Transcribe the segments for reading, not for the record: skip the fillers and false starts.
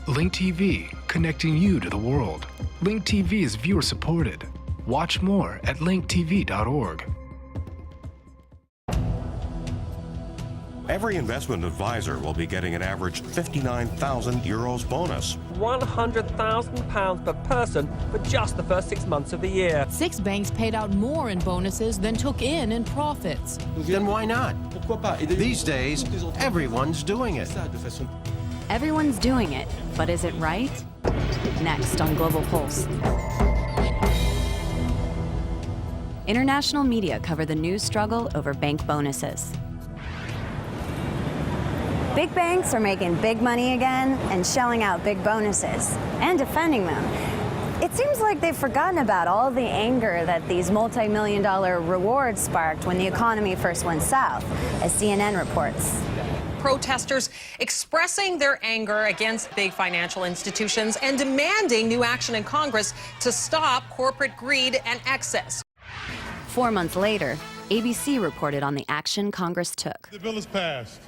Link TV, connecting you to the world. Link TV is viewer supported. Watch more at linktv.org. Every investment advisor will be getting an average 59,000 euros bonus. £100,000 per person for just the first 6 months of the year. 6 banks paid out more in bonuses than took in profits. Then why not? These days, everyone's doing it. Everyone's doing it, but is it right? Next on Global Pulse. International media cover the news struggle over bank bonuses. Big banks are making big money again and shelling out big bonuses and defending them. It seems like they've forgotten about all the anger that these multi-million-dollar rewards sparked when the economy first went south, as CNN reports. Protesters expressing their anger against big financial institutions and demanding new action in Congress to stop corporate greed and excess. 4 months later, ABC reported on the action Congress took. The bill is passed.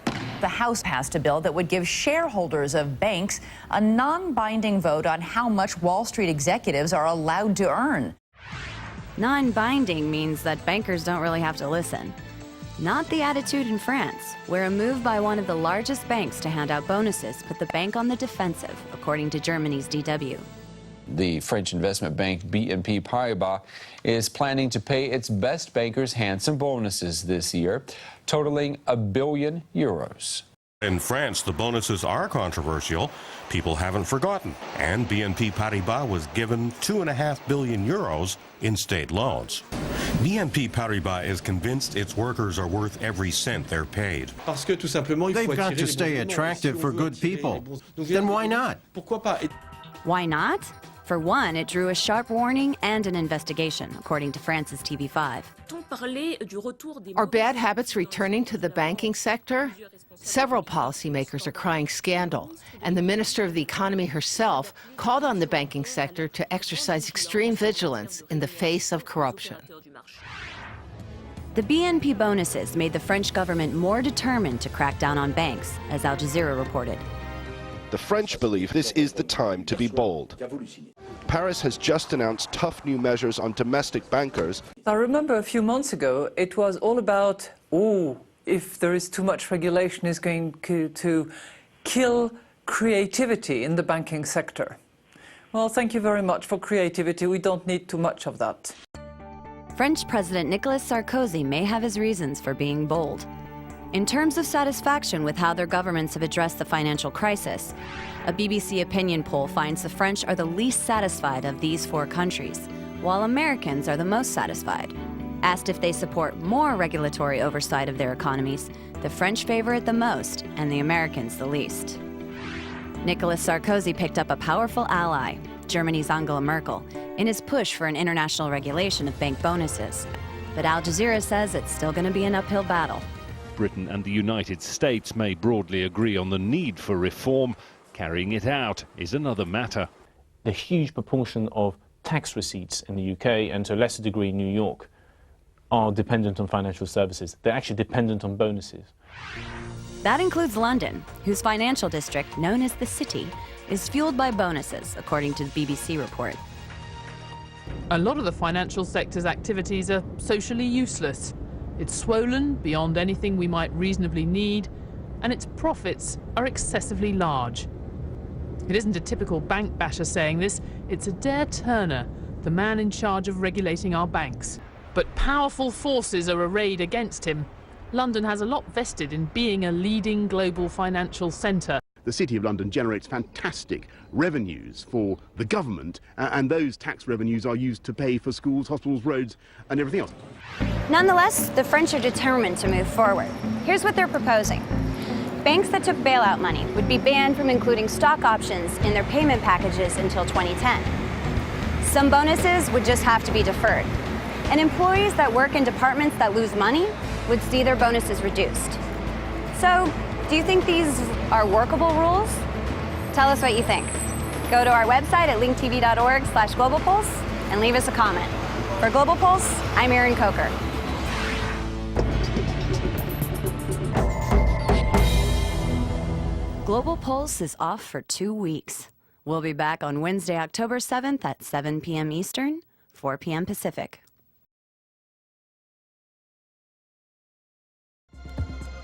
The House passed a bill that would give shareholders of banks a non-binding vote on how much Wall Street executives are allowed to earn. Non-binding means that bankers don't really have to listen. Not the attitude in France, where a move by one of the largest banks to hand out bonuses put the bank on the defensive, according to Germany's DW. The French investment bank BNP Paribas is planning to pay its best bankers handsome bonuses this year, totaling €1 billion. In France, the bonuses are controversial. People haven't forgotten. And BNP Paribas was given €2.5 billion in state loans. BNP Paribas is convinced its workers are worth every cent they're paid. They've got to stay attractive for good people. Then why not? Why not? For one, it drew a sharp warning and an investigation, according to France's TV5. Are bad habits returning to the banking sector? Several policymakers are crying scandal, and the Minister of the Economy herself called on the banking sector to exercise extreme vigilance in the face of corruption. The BNP bonuses made the French government more determined to crack down on banks, as Al Jazeera reported. The French believe this is the time to be bold. Paris has just announced tough new measures on domestic bankers. I remember a few months ago, it was all about, if there is too much regulation, is going to kill creativity in the banking sector. Well, thank you very much for creativity. We don't need too much of that. French President Nicolas Sarkozy may have his reasons for being bold. In terms of satisfaction with how their governments have addressed the financial crisis, a BBC opinion poll finds the French are the least satisfied of these 4 countries, while Americans are the most satisfied. Asked if they support more regulatory oversight of their economies, the French favor it the most and the Americans the least. Nicolas Sarkozy picked up a powerful ally, Germany's Angela Merkel, in his push for an international regulation of bank bonuses. But Al Jazeera says it's still going to be an uphill battle. Britain and the United States may broadly agree on the need for reform. Carrying it out is another matter. The huge proportion of tax receipts in the UK, and to a lesser degree New York, are dependent on financial services. They're actually dependent on bonuses. That includes London, whose financial district, known as the City, is fueled by bonuses, according to the BBC report. A lot of the financial sector's activities are socially useless. It's swollen beyond anything we might reasonably need, and its profits are excessively large. It isn't a typical bank basher saying this, it's Adair Turner, the man in charge of regulating our banks. But powerful forces are arrayed against him. London has a lot vested in being a leading global financial centre. The City of London generates fantastic revenues for the government, and those tax revenues are used to pay for schools, hospitals, roads and everything else. Nonetheless, the French are determined to move forward. Here's what they're proposing. Banks that took bailout money would be banned from including stock options in their payment packages until 2010. Some bonuses would just have to be deferred. And employees that work in departments that lose money would see their bonuses reduced. So, do you think these are workable rules? Tell us what you think. Go to our website at linktv.org/globalpulse and leave us a comment. For Global Pulse, I'm Erin Coker. Global Pulse is off for 2 weeks. We'll be back on Wednesday, October 7th at 7 p.m. Eastern, 4 p.m. Pacific.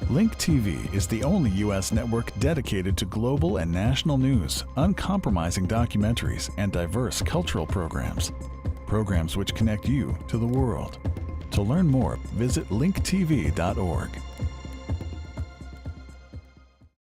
Link TV is the only U.S. network dedicated to global and national news, uncompromising documentaries, and diverse cultural programs. Programs which connect you to the world. To learn more, visit linktv.org.